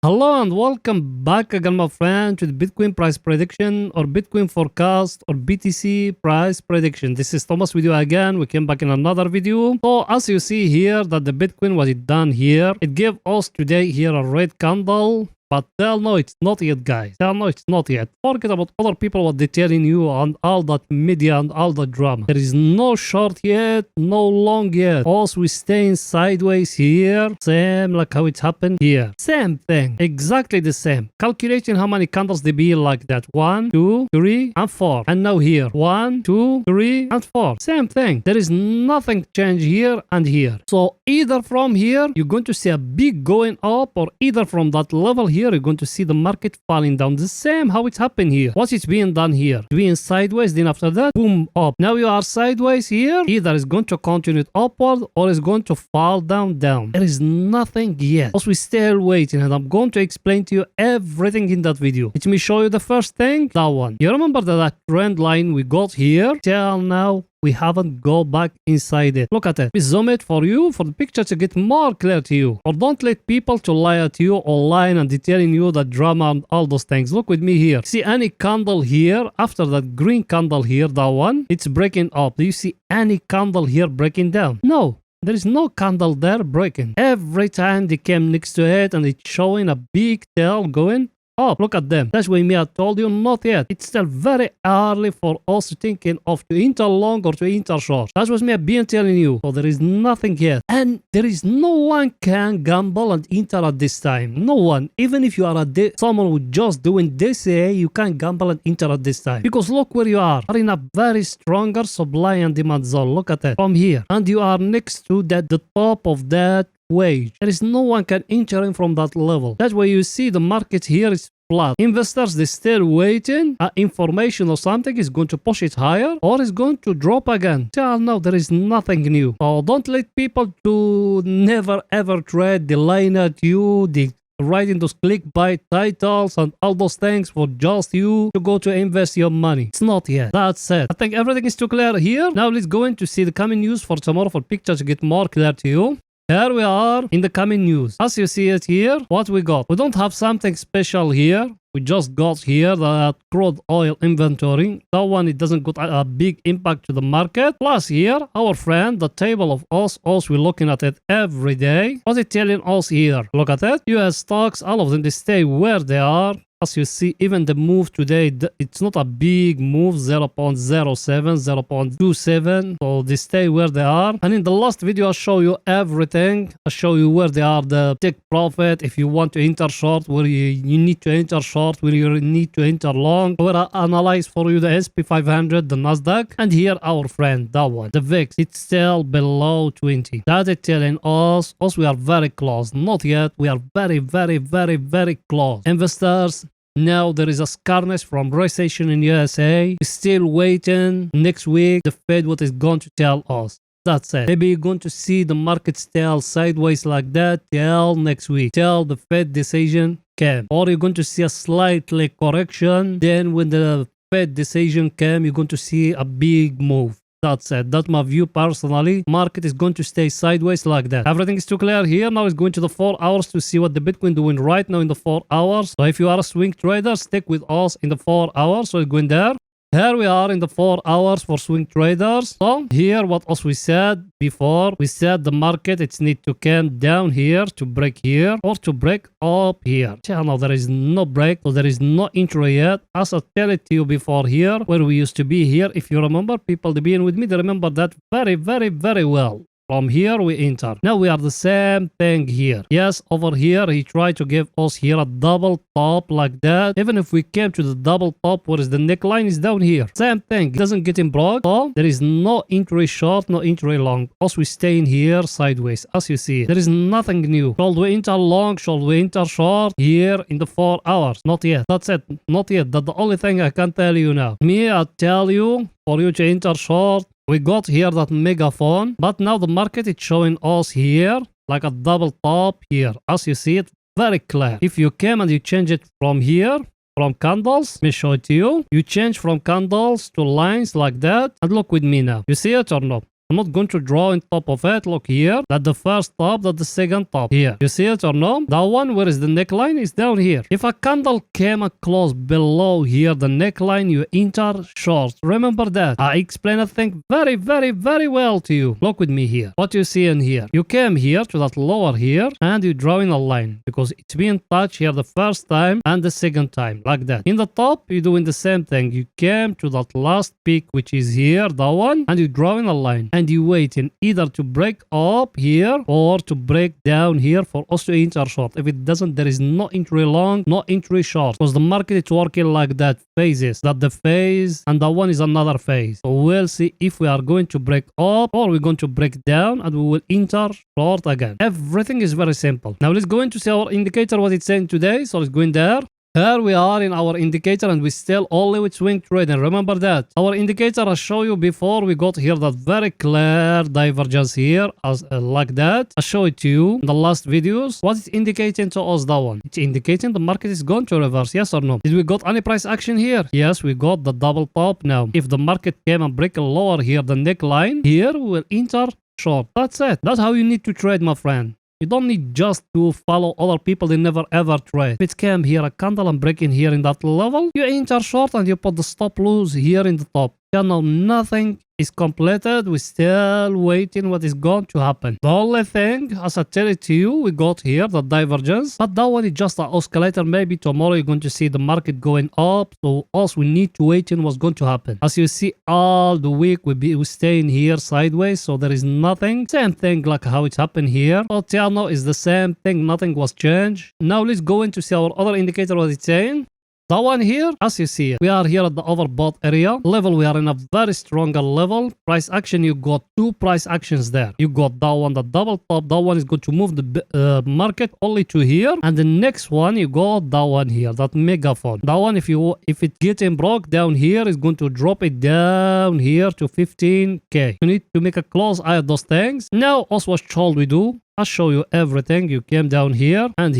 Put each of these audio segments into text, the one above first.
Hello and welcome back again, my friend, to the Bitcoin price prediction or Bitcoin forecast or BTC price prediction. This is Thomas with you again. We came back in another video. So as you see here that the Bitcoin was done here, it gave us today here a red candle. But tell no, it's not yet, guys. Tell no, it's not yet. Forget about other people what they're telling you and all that media and all the drama. There is no short yet, no long yet. Also, we staying sideways here. Same like how it happened here. Same thing. Exactly the same. Calculating how many candles they be like that. 1, 2, 3, and 4. And now here. 1, 2, 3, and 4. Same thing. There is nothing change here and here. So either from here, you're going to see a big going up, or either from that level here, you're going to see the market falling down. The same how it happened here. What is being done here? Being sideways, then after that, boom, up. Now you are sideways here. Either it's going to continue upward or it's going to fall down. There is nothing yet. Also, we still waiting, and I'm going to explain to you everything in that video. Let me show you the first thing. That one. You remember that trend line we got here? Till now, we haven't go back inside it. Look at it. We zoom it for you, for the picture to get more clear to you. Or don't let people to lie at you online and detailing you the drama and all those things. Look with me here. See any candle here, after that green candle here, that one, it's breaking up. Do you see any candle here breaking down? No. There is no candle there breaking. Every time they came next to it and it's showing a big tail going up. Look at them. That's why me I told you not yet. It's still very early for us thinking of to enter long or to enter short. That's what me I've been telling you. So there is nothing yet. And there is no one can gamble and enter at this time. No one. Even if you are someone who just doing this, you can't gamble and enter at this time. Because look where you are in a very stronger supply and demand zone. Look at it from here. And you are next to that, the top of that wage. There is no one can enter in from that level. That's why you see the market here is flat. Investors, they still waiting. Information or something is going to push it higher or is going to drop again. Till now, there is nothing new. So don't let people to never ever trade. They line at you. They writing those clickbait titles and all those things for just you to go to invest your money. It's not yet. That's it. I think everything is too clear here. Now let's go in to see the coming news for tomorrow for picture to get more clear to you. Here we are in the coming news. As you see it here, what we got? We don't have something special here. We just got here the crude oil inventory. That one, it doesn't got a big impact to the market. Plus here, our friend, the table of us, we're looking at it every day. What's it telling us here? Look at it. US stocks, all of them, they stay where they are. As you see, even the move today, it's not a big move, 0.07, 0.27. So they stay where they are. And in the last video, I show you everything. I show you where they are, the take profit. If you want to enter short, where you need to enter short, where you need to enter long. Where I analyze for you the SP 500, the Nasdaq. And here, our friend, that one, the VIX, it's still below 20. That is telling us we are very close. Not yet. We are very, very, very, very close. Investors, now there is a scarness from recession in USA. We're still waiting next week. The Fed what is going to tell us. That's it. Maybe you're going to see the market still sideways like that till next week. Till the Fed decision came. Or you're going to see a slightly correction. Then when the Fed decision came, you're going to see a big move. That's it. That's my view personally. Market is going to stay sideways like that. Everything is too clear here. Now it's going to the 4 hours to see what the Bitcoin doing right now in the 4 hours. So if you are a swing trader, stick with us in the 4 hours. So it's going there. Here we are in the 4 hours for swing traders. So here what else we said before. We said the market, it's need to come down here to break here or to break up here. Now there is no break. So there is no entry yet. As I tell it to you before here, where we used to be here. If you remember, people to being with me, they remember that very, very, very well. From here we enter. Now we are the same thing here. Yes, over here he tried to give us here a double top like that. Even if we came to the double top, where is the neckline is down here. Same thing. It doesn't get in broke. So there is no entry short, no entry long. Also we stay in here sideways. As you see, there is nothing new. Should we enter long? Should we enter short? Here in the 4 hours. Not yet. That's it. Not yet. That's the only thing I can tell you now. Me, I tell you, for you to enter short, we got here that megaphone, but now the market is showing us here like a double top here. As you see it, very clear. If you came and you change it from here, from candles, let me show it to you. You change from candles to lines like that. And look with me now. You see it or not? I'm not going to draw on top of it. Look here. That's the first top. That's the second top. Here. You see it or no? That one, where is the neckline? Is down here. If a candle came close below here, the neckline, you enter short. Remember that. I explain a thing very, very, very well to you. Look with me here. What you see in here. You came here to that lower here and you drawing a line because it's being touched here the first time and the second time. Like that. In the top, you're doing the same thing. You came to that last peak, which is here, that one, and you're drawing a line. And you waiting either to break up here or to break down here for us to enter short. If it doesn't, there is no entry long, no entry short. Because the market is working like that. Phases. That the phase and that one is another phase. So we'll see if we are going to break up or we're going to break down and we will enter short again. Everything is very simple. Now let's go into see our indicator, what it's saying today. So let's go in there. Here we are in our indicator and we still only with swing trading. Remember that. Our indicator I showed you before we got here that very clear divergence here as like that. I showed it to you in the last videos. What is indicating to us that one? It's indicating the market is going to reverse. Yes or no? Did we got any price action here? Yes, we got the double top now. If the market came and break a lower here, the neckline, here we will enter short. That's it. That's how you need to trade, my friend. You don't need just to follow other people, they never ever trade. If it came here, a candle and breaking here in that level, you enter short and you put the stop loss here in the top. Channel, nothing is completed. We're still waiting what is going to happen. The only thing, as I tell it to you, we got here the divergence, but that one is just an oscillator. Maybe tomorrow you're going to see the market going up. So us, we need to wait in what's going to happen. As you see, all the week we staying here sideways, so there is nothing. Same thing like how it happened here. So till now is the same thing. Nothing was changed. Now let's go into see our other indicator what it's saying. That one here, as you see, we are here at the overbought area level. We are in a very stronger level. Price action, you got two price actions there. You got that one, the double top. That one is going to move the market only to here, and the next one you got that one here, that megaphone. That one, if it getting broke down here, is going to drop it down here to 15k. You need to make a close eye at those things. Now, also what shall we do? I'll show you everything. You came down here, and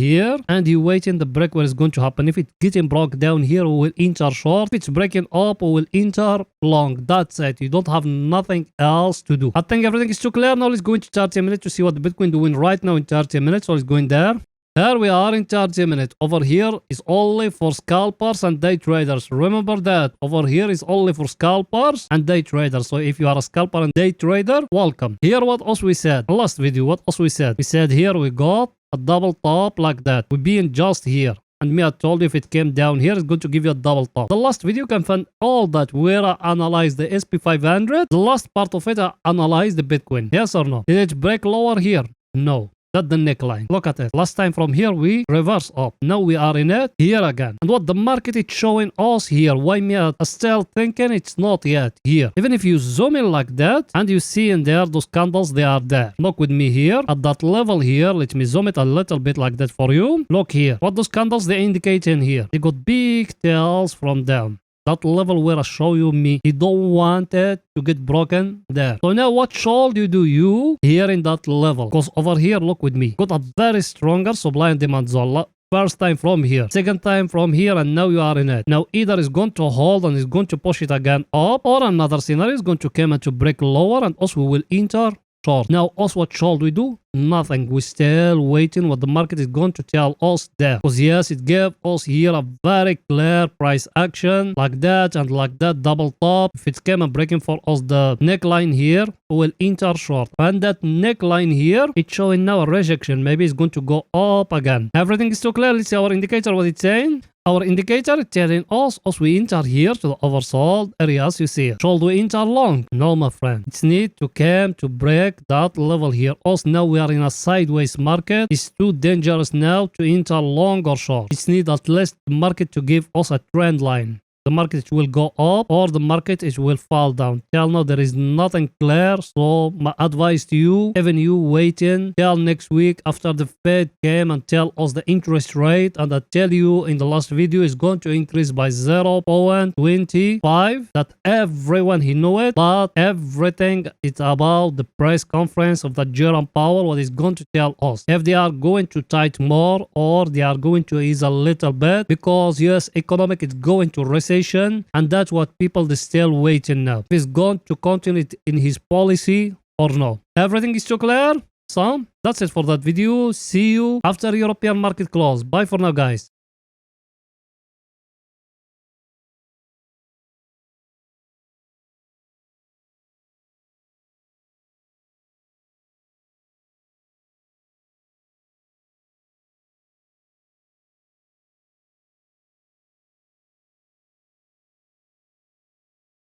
you waiting the break where it's going to happen. If it's getting broke down here, we will enter short. If it's breaking up, we will enter long. That's it. You don't have nothing else to do. I think everything is too clear. Now let's go into 30 minutes to see what the Bitcoin doing right now in 30 minutes. So let's go in there. Here we are in 30 minutes. Over here is only for scalpers and day traders. Remember that. Over here is only for scalpers and day traders. So if you are a scalper and day trader, welcome. Here what else we said? Last video, what else we said? We said here we got a double top like that. We being just here. And me, I told you if it came down here, it's going to give you a double top. The last video you can find all that where I analyzed the SP500. The last part of it, I analyzed the Bitcoin. Yes or no? Did it break lower here? No. That's the neckline. Look at it. Last time from here, we reverse up. Now we are in it here again. And what the market is showing us here, why me are still thinking it's not yet here. Even if you zoom in like that and you see in there those candles, they are there. Look with me here at that level here. Let me zoom it a little bit like that for you. Look here. What those candles they indicate in here. They got big tails from down. That level where I show you me, you don't want it to get broken there. So now what should you do you here in that level? Because over here, look with me, got a very stronger supply and demand zone. First time from here, second time from here, and now you are in it. Now either is going to hold and is going to push it again up, or another scenario is going to come and to break lower and also we will enter short. Now also what should we do? Nothing. We're still waiting what the market is going to tell us there. Because yes, it gave us here a very clear price action like that and like that double top. If it came and breaking for us the neckline here, we will enter short. And that neckline here, it's showing now a rejection. Maybe it's going to go up again. Everything is too clear. Let's see our indicator what it's saying. Our indicator is telling us as we enter here to the oversold areas you see. Should we enter long? No, my friend. It's need to come to break that level here. Also now we are in a sideways market. It's too dangerous now to enter long or short. It's need at least the market to give us a trend line. The market will go up or the market will fall down. Till now there is nothing clear. So my advice to you, even you waiting till next week after the Fed came and tell us the interest rate, and I tell you in the last video is going to increase by 0.25. That everyone he know it, but everything it's about the press conference of the Jerome Powell, what is going to tell us if they are going to tight more or they are going to ease a little bit, because US economic is going to recession. And that's what people are still waiting now. If he's going to continue in his policy or no? Everything is too clear? So that's it for that video. See you after European market close. Bye for now, guys.